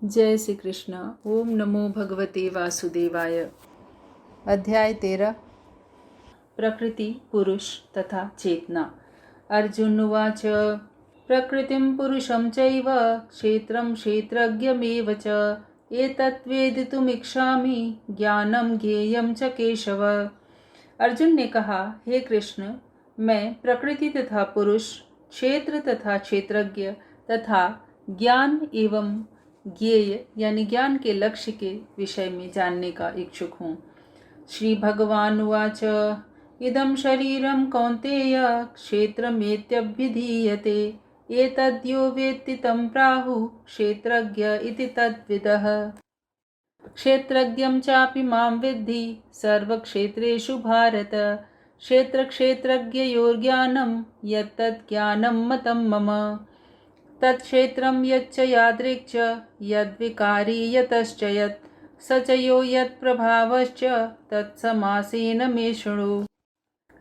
जय श्री कृष्ण। ओम नमो भगवते वासुदेवाय। अध्याय 13। प्रकृति, पुरुष तथा चेतना। अर्जुन उवाच। प्रकृतिं पुरुषं चैव क्षेत्रं क्षेत्रज्ञमेव च एतत् वेदितुमिच्छामि ज्ञानं ज्ञेयं च केशव। अर्जुन ने कहा, हे कृष्ण, मैं प्रकृति तथा पुरुष, क्षेत्र तथा क्षेत्रज्ञ तथा ज्ञान एवं ज्ञेय यानी ज्ञान के लक्ष्य के विषय में जानने का इच्छुक हूँ। श्री भगवान उवाच। इदं शरीरं कौन्तेय क्षेत्रमेत्यभिधीयते एतद्यो वेत्ति तं प्राहुः क्षेत्रज्ञ इति तद्विदः। क्षेत्रज्ञं चापि मां विद्धि सर्वक्षेत्रेषु भारत। क्षेत्रक्षेत्रज्ञयोर्ज्ञानं यत्तत् ज्ञानं मतं मम। तत्क्षेत्रं यच्च यादृक् च यद्विकारी यतश्च यत् स च यो यत्प्रभावश्च तत्समासेन मे शृणु।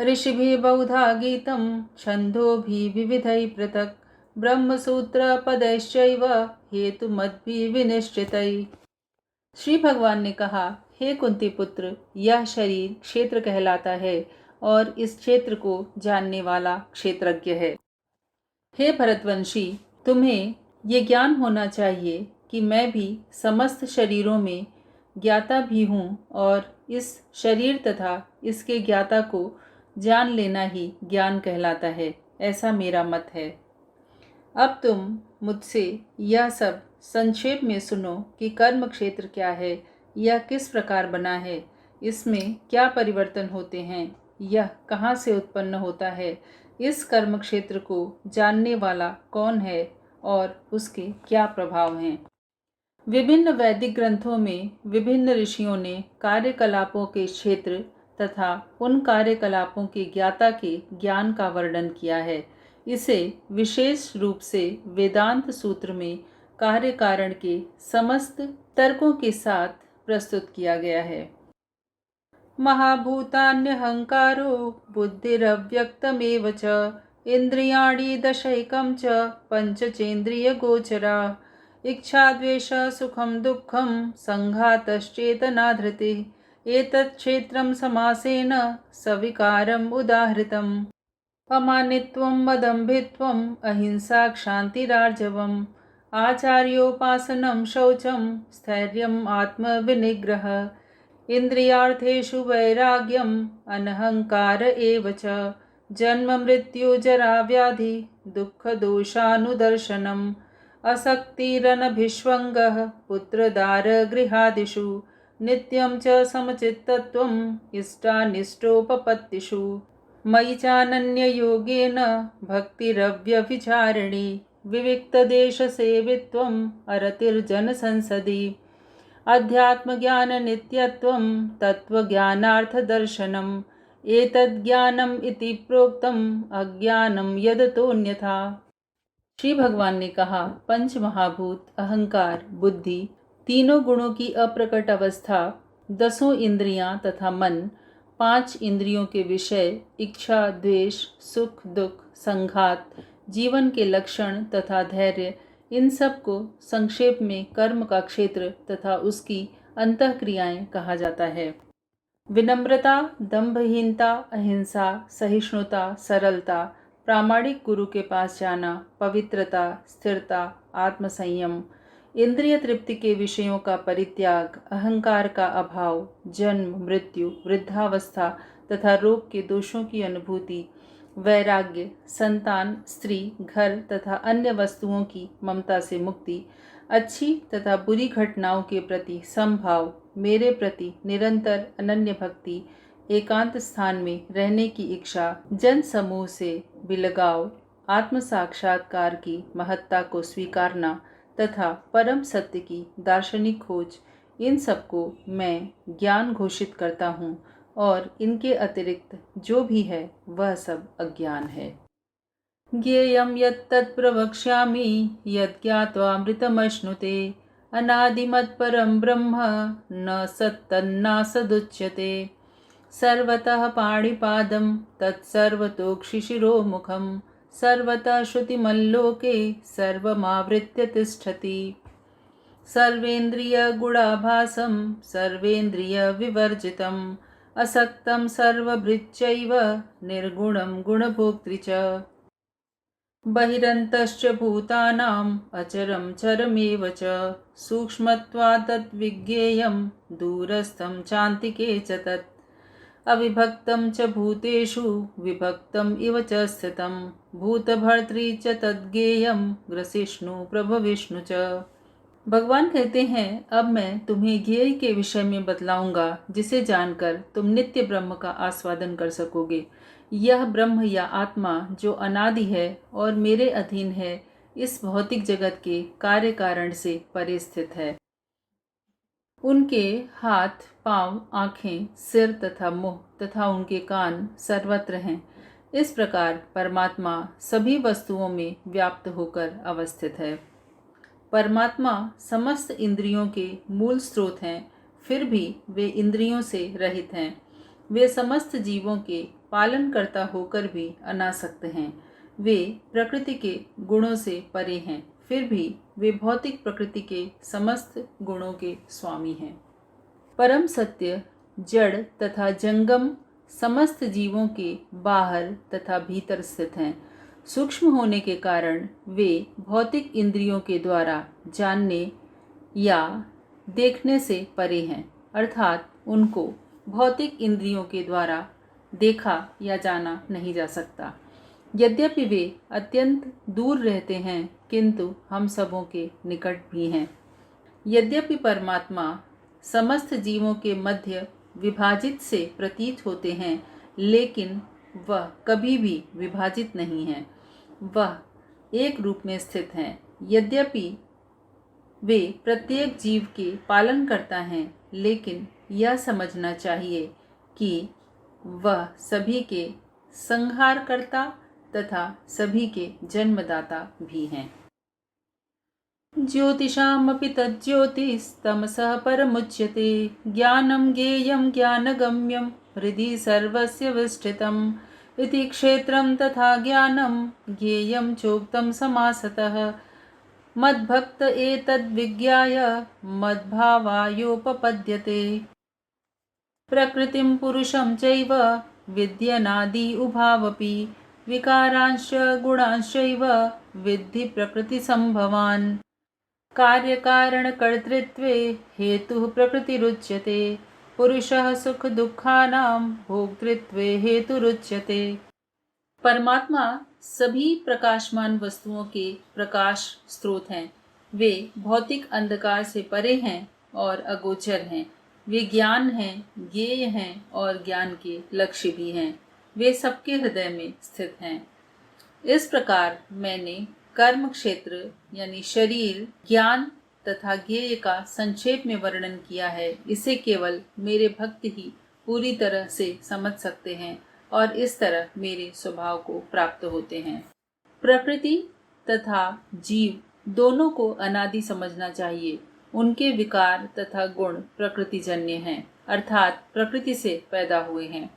ऋषिभिः बहुधा गीतं छन्दोभिः विविधैः पृथक् ब्रह्मसूत्रपदैश्चैव हेतुमद्भिः विनिश्चितैः। श्री भगवान ने कहा, हे कुंती पुत्र, यह शरीर क्षेत्र कहलाता है और इस क्षेत्र को जानने वाला क्षेत्रज्ञ है। हे भरतवंशी, तुम्हें ये ज्ञान होना चाहिए कि मैं भी समस्त शरीरों में ज्ञाता भी हूँ और इस शरीर तथा इसके ज्ञाता को जान लेना ही ज्ञान कहलाता है, ऐसा मेरा मत है। अब तुम मुझसे यह सब संक्षेप में सुनो कि कर्म क्षेत्र क्या है, यह किस प्रकार बना है, इसमें क्या परिवर्तन होते हैं, यह कहाँ से उत्पन्न होता है, इस कर्म क्षेत्र को जानने वाला कौन है और उसके क्या प्रभाव हैं। विभिन्न वैदिक ग्रंथों में विभिन्न ऋषियों ने कार्यकलापों के क्षेत्र तथा उन कार्यकलापों के ज्ञाता के ज्ञान का वर्णन किया है। इसे विशेष रूप से वेदांत सूत्र में कार्य कारण के समस्त तर्कों के साथ प्रस्तुत किया गया है। महाभूतान्यहंकारो बुद्धिरव्यक्तमेव च इंद्रियाणि दशैकं च पंचचेन्द्रियगोचरा इच्छा द्वेष सुखं दुःखं संघातश्चेतना धृतिः एतत् क्षेत्रं समासेन सविकारम् उदाहृतम्। अमानित्वं मदम्भित्वम् अहिंसा क्षान्तिरार्जवम् आचार्योपासनं शौचं स्थैर्यम् आत्मविनिग्रहः इंद्रियार्थेषु वैराग्यम् अनहंकार एव च जन्म मृत्यु जरा व्याधि दुःख दोषानुदर्शनम् असक्तिरनभिष्वङ्गः पुत्रदार गृहादिषु नित्यं च समचित्तत्वम् इष्टानिष्टोपपत्तिषु मयि चानन्ययोगेन भक्तिरव्यभिचारिणी विविक्तदेशसेवित्वम् अरतिर्जनसंसदि अध्यात्मज्ञान नित्यत्वं तत्त्वज्ञानार्थदर्शनम् एतद्ज्ञानम् इति प्रोक्तम् अज्ञानं यदतोऽन्यथा। श्री भगवान ने कहा, पंच महाभूत, अहंकार, बुद्धि, तीनों गुणों की अप्रकट अवस्था, 10 इंद्रियां तथा मन, 5 इंद्रियों के विषय, इच्छा, द्वेष, सुख दुख, संघात, जीवन के लक्षण तथा धैर्य, इन सब को संक्षेप में कर्म का क्षेत्र तथा उसकी अंतःक्रियाएं कहा जाता है। विनम्रता, दंभहीनता, अहिंसा, सहिष्णुता, सरलता, प्रामाणिक गुरु के पास जाना, पवित्रता, स्थिरता, आत्मसंयम, इंद्रिय तृप्ति के विषयों का परित्याग, अहंकार का अभाव, जन्म मृत्यु, वृद्धावस्था तथा रोग के दोषों की अनुभूति, वैराग्य, संतान, स्त्री, घर तथा अन्य वस्तुओं की ममता से मुक्ति, अच्छी तथा बुरी घटनाओं के प्रति समभाव, मेरे प्रति निरंतर अनन्य भक्ति, एकांत स्थान में रहने की इच्छा, जन समूह से विलगाव, आत्म साक्षात्कार की महत्ता को स्वीकारना तथा परम सत्य की दार्शनिक खोज, इन सबको मैं ज्ञान घोषित करता हूँ और इनके अतिरिक्त जो भी है वह सब अज्ञान है। ज्ञेयं यत्तत् प्रवक्ष्यामि यज्ञात्वामृतमश्नुते अनादिमत्परं ब्रह्म न सत्तन्नासदुच्यते सर्वतः पाणिपादं तत्सर्वतोक्षिशिरोमुखं सर्वतः श्रुतिमल्लोके सर्वमावृत्य तिष्ठति सर्वेन्द्रिय गुणाभासं सर्वेन्द्रिय विवर्जितम् असक्तं सर्वभृच्चैव निर्गुणं गुणभोक्तृ च बहिरन्तश्च भूतानाम् अचरं चरमेव च सूक्ष्मत्वात् तद्विज्ञेयं दूरस्थं चान्तिके च तत् अविभक्तं च भूतेषु विभक्तम् इव च स्थितं भूतभर्तृ च तद्ज्ञेयं ग्रसिष्णु प्रभविष्णु च। भगवान कहते हैं, अब मैं तुम्हें ज्ञेय के विषय में बतलाऊंगा जिसे जानकर तुम नित्य ब्रह्म का आस्वादन कर सकोगे। यह ब्रह्म या आत्मा जो अनादि है और मेरे अधीन है, इस भौतिक जगत के कार्य कारण से परे स्थित है। उनके हाथ, पांव, आँखें, सिर तथा मुंह तथा उनके कान सर्वत्र हैं। इस प्रकार परमात्मा सभी वस्तुओं में व्याप्त होकर अवस्थित है। परमात्मा समस्त इंद्रियों के मूल स्रोत हैं, फिर भी वे इंद्रियों से रहित हैं। वे समस्त जीवों के पालनकर्ता होकर भी अनासक्त हैं। वे प्रकृति के गुणों से परे हैं, फिर भी वे भौतिक प्रकृति के समस्त गुणों के स्वामी हैं। परम सत्य जड़ तथा जंगम समस्त जीवों के बाहर तथा भीतर स्थित हैं। सूक्ष्म होने के कारण वे भौतिक इंद्रियों के द्वारा जानने या देखने से परे हैं, अर्थात उनको भौतिक इंद्रियों के द्वारा देखा या जाना नहीं जा सकता। यद्यपि वे अत्यंत दूर रहते हैं, किंतु हम सबों के निकट भी हैं। यद्यपि परमात्मा समस्त जीवों के मध्य विभाजित से प्रतीत होते हैं, लेकिन वह कभी भी विभाजित नहीं है। वह एक रूप में स्थित हैं। यद्यपि वे प्रत्येक जीव के पालन करता हैं, लेकिन यह समझना चाहिए कि वह सभी के संहारकर्ता तथा सभी के जन्मदाता भी हैं। ज्योतिषामपि तज्ज्योतिस्तमसः परमुच्यते ज्ञानं ज्ञेयं ज्ञानगम्यं हृदि सर्वस्य विष्ठितम् इति क्षेत्रं तथा ज्ञानं ज्ञेयं चोक्तं समासतः मद्भक्त एतद्विज्ञाय मद्भावायोपपद्यते प्रकृतिं पुरुषं चैव विद्यनादि उभावपि विकारांश्च गुणांश्चैव विद्धि प्रकृतिसंभवान् कार्यकारणकर्तृत्वे हेतुः प्रकृतिरुच्यते पुरुषः सुख दुःखानां भोक्तृत्वे हेतुरुच्यते। परमात्मा सभी प्रकाशमान वस्तुओं के प्रकाश स्रोत हैं। वे भौतिक अंधकार से परे हैं और अगोचर हैं। वे ज्ञान हैं, ज्ञेय हैं और ज्ञान के लक्ष्य भी हैं। वे सबके हृदय में स्थित हैं। इस प्रकार मैंने कर्म क्षेत्र यानी शरीर, ज्ञान तथा ज्ञेय का संक्षेप में वर्णन किया है। इसे केवल मेरे भक्त ही पूरी तरह से समझ सकते हैं और इस तरह मेरे स्वभाव को प्राप्त होते हैं। प्रकृति तथा जीव दोनों को अनादि समझना चाहिए। उनके विकार तथा गुण प्रकृतिजन्य हैं, अर्थात प्रकृति से पैदा हुए हैं।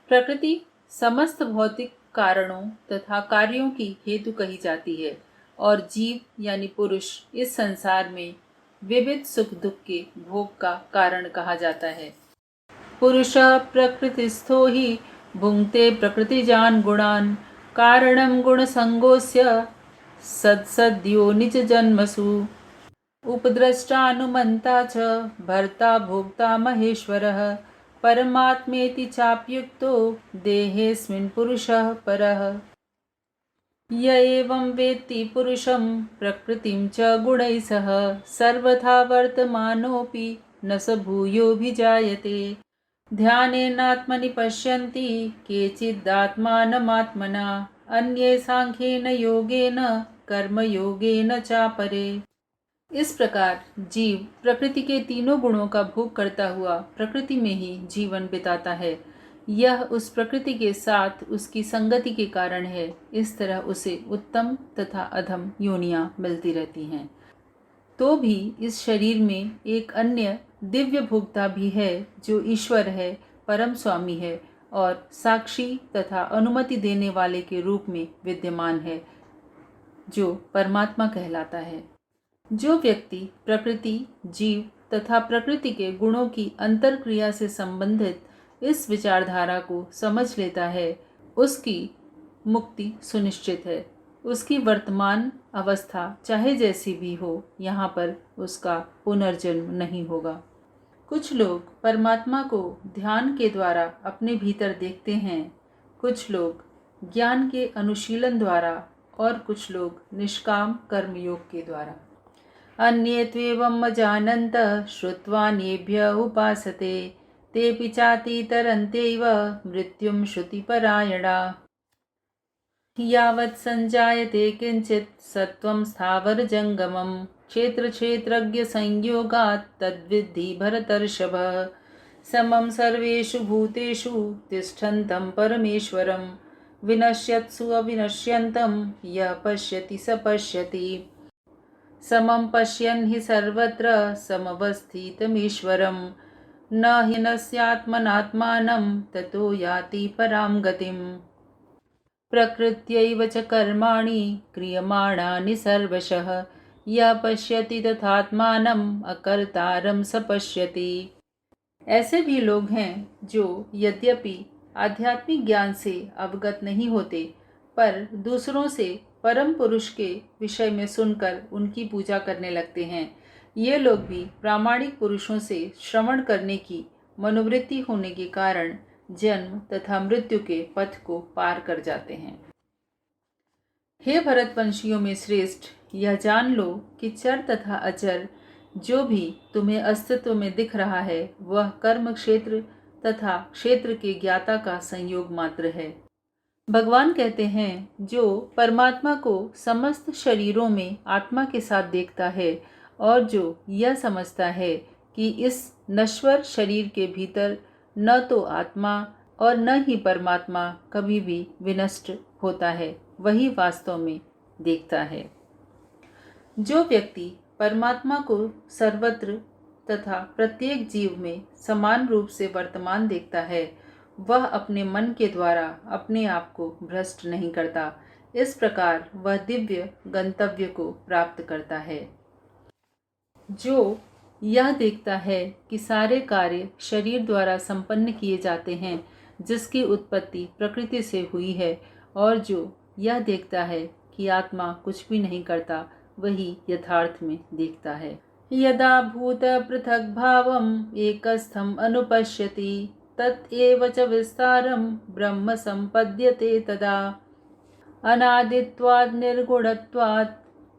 प्रकृति समस्त भौतिक कारणों तथा कार्यों की हेतु कही जाती है और जीव यानी पुरुष इस संसार में विविध सुख दुख के भोग का कारण कहा जाता है। पुरुषः प्रकृतिस्थो हि भुङ्क्ते प्रकृतिजान् गुणान् कारणं गुणसंगोऽस्य सत्सद्यो निजजन्मसु उपद्रष्टानुमन्ता च भर्ता भोक्ता महेश्वरः परमात्मेति चाप्युक्तो देहेऽस्मिन् पुरुषः परः य एवं वेत्ति पुरुषं प्रकृतिं च गुणैः सह सर्वथा वर्तमानोऽपि न स भूयोऽभिजायते ध्यानेनात्मनि पश्यन्ति केचिदात्मानमात्मना अन्ये सांख्येन योगेन कर्मयोगेन चापरे। इस प्रकार जीव प्रकृति के तीनों गुणों का भोग करता हुआ प्रकृति में ही जीवन बिताता है। यह उस प्रकृति के साथ उसकी संगति के कारण है। इस तरह उसे उत्तम तथा अधम योनियां मिलती रहती हैं। तो भी इस शरीर में एक अन्य दिव्य भोक्ता भी है जो ईश्वर है, परम स्वामी है और साक्षी तथा अनुमति देने वाले के रूप में विद्यमान है, जो परमात्मा कहलाता है। जो व्यक्ति प्रकृति, जीव तथा प्रकृति के गुणों की अंतरक्रिया से संबंधित इस विचारधारा को समझ लेता है, उसकी मुक्ति सुनिश्चित है। उसकी वर्तमान अवस्था चाहे जैसी भी हो, यहाँ पर उसका पुनर्जन्म नहीं होगा। कुछ लोग परमात्मा को ध्यान के द्वारा अपने भीतर देखते हैं, कुछ लोग ज्ञान के अनुशीलन द्वारा और कुछ लोग निष्काम कर्मयोग के द्वारा। अन्ये त्वेवं जानन्तः श्रुत्वान्येभ्य उपासते तेऽपि चातितरन्त्यैव मृत्युं श्रुतिपरायणा। यावत् संजायते किंचित् सत्वं स्थावरजंगमं क्षेत्रक्षेत्रज्ञ संयोगात् तद्विद्धि भरतर्षभ। समं सर्वेषु भूतेषु तिष्ठन्तं परमेश्वरं विनश्यत्सु अविनश्यन्तं यः पश्यति स पश्यति। समं पश्यन् हि सर्वत्र समवस्थितमीश्वरं न हीनस्यात्मनात्मानं ततो याति परां गतिम्। प्रकृत्यैव च कर्माणि क्रियमाणानि सर्वशः यः पश्यति तथात्मानम् अकर्तारं स पश्यति। ऐसे भी लोग हैं जो यद्यपि आध्यात्मिक ज्ञान से अवगत नहीं होते, पर दूसरों से परम पुरुष के विषय में सुनकर उनकी पूजा करने लगते हैं। ये लोग भी प्रामाणिक पुरुषों से श्रवण करने की मनोवृत्ति होने के कारण जन्म तथा मृत्यु के पथ को पार कर जाते हैं। हे भरतवंशियों में श्रेष्ठ, यह जान लो कि चर तथा अचर जो भी तुम्हें अस्तित्व में दिख रहा है, वह कर्म क्षेत्र तथा क्षेत्र के ज्ञाता का संयोग मात्र है। भगवान कहते हैं, जो परमात्मा को समस्त शरीरों में आत्मा के साथ देखता है और जो यह समझता है कि इस नश्वर शरीर के भीतर न तो आत्मा और न ही परमात्मा कभी भी विनष्ट होता है, वही वास्तव में देखता है। जो व्यक्ति परमात्मा को सर्वत्र तथा प्रत्येक जीव में समान रूप से वर्तमान देखता है, वह अपने मन के द्वारा अपने आप को भ्रष्ट नहीं करता। इस प्रकार वह दिव्य गंतव्य को प्राप्त करता है। जो यह देखता है कि सारे कार्य शरीर द्वारा संपन्न किए जाते हैं, जिसकी उत्पत्ति प्रकृति से हुई है, और जो यह देखता है कि आत्मा कुछ भी नहीं करता, वही यथार्थ में देखता है। यदा भूत पृथक भावम एकस्थम अनुपश्यति तत् च विस्तारम ब्रह्म संपद्यते तदा। अनादित्वात् निर्गुणत्वात्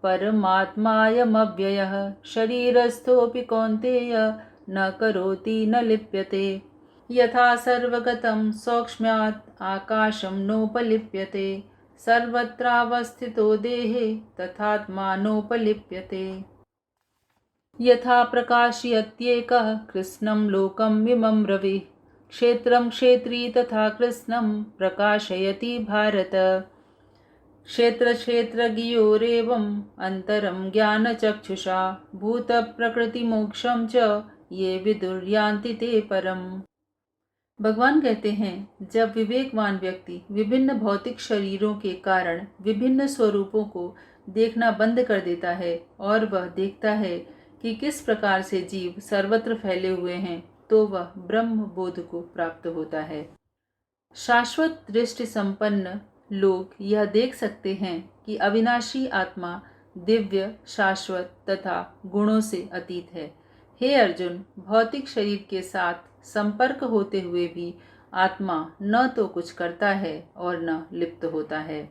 परमात्मायमव्ययः शरीरस्थोऽपि कौन्तेय न करोति न लिप्यते। यथा सर्वगतं सौक्ष्म्यात् आकाशं नोपलिप्यते सर्वत्रावस्थितो देहे तथात्मानोपलिप्यते। यथा प्रकाशयत्येकः कृत्स्नं लोकं इमं रविः क्षेत्रं क्षेत्री तथा कृत्स्नं प्रकाशयति भारत। क्षेत्र क्षेत्रज्ञयोरेवम् अंतरं ज्ञानचक्षुषा भूत प्रकृति मोक्षं च ये विदुर्यान्ति ते परम। भगवान कहते हैं, जब विवेकवान व्यक्ति विभिन्न भौतिक शरीरों के कारण विभिन्न स्वरूपों को देखना बंद कर देता है और वह देखता है कि किस प्रकार से जीव सर्वत्र फैले हुए हैं, तो वह ब्रह्म बोध को प्राप्त होता है। शाश्वत दृष्टि संपन्न लोग यह देख सकते हैं कि अविनाशी आत्मा दिव्य, शाश्वत तथा गुणों से अतीत है। हे अर्जुन, भौतिक शरीर के साथ संपर्क होते हुए भी आत्मा न तो कुछ करता है और न लिप्त होता है।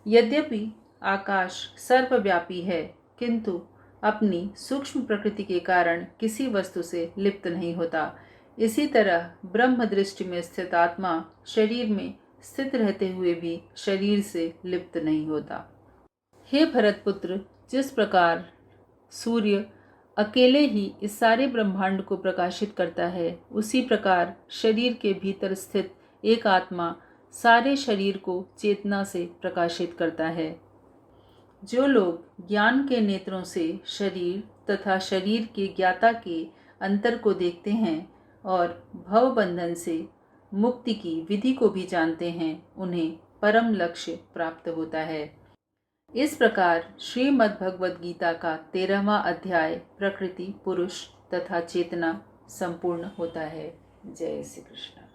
यद्यपि आकाश सर्वव्यापी है, किंतु अपनी सूक्ष्म प्रकृति के कारण किसी वस्तु से लिप्त नहीं होता। इसी तरह ब्रह्म दृष्टि में स्थित आत्मा शरीर में स्थित रहते हुए भी शरीर से लिप्त नहीं होता। हे भरतपुत्र, जिस प्रकार सूर्य अकेले ही इस सारे ब्रह्मांड को प्रकाशित करता है, उसी प्रकार शरीर के भीतर स्थित एक आत्मा सारे शरीर को चेतना से प्रकाशित करता है। जो लोग ज्ञान के नेत्रों से शरीर तथा शरीर के ज्ञाता के अंतर को देखते हैं और भव बंधन से मुक्ति की विधि को भी जानते हैं, उन्हें परम लक्ष्य प्राप्त होता है। इस प्रकार श्रीमद् भगवद गीता का 13वां अध्याय प्रकृति, पुरुष तथा चेतना संपूर्ण होता है। जय श्री कृष्ण।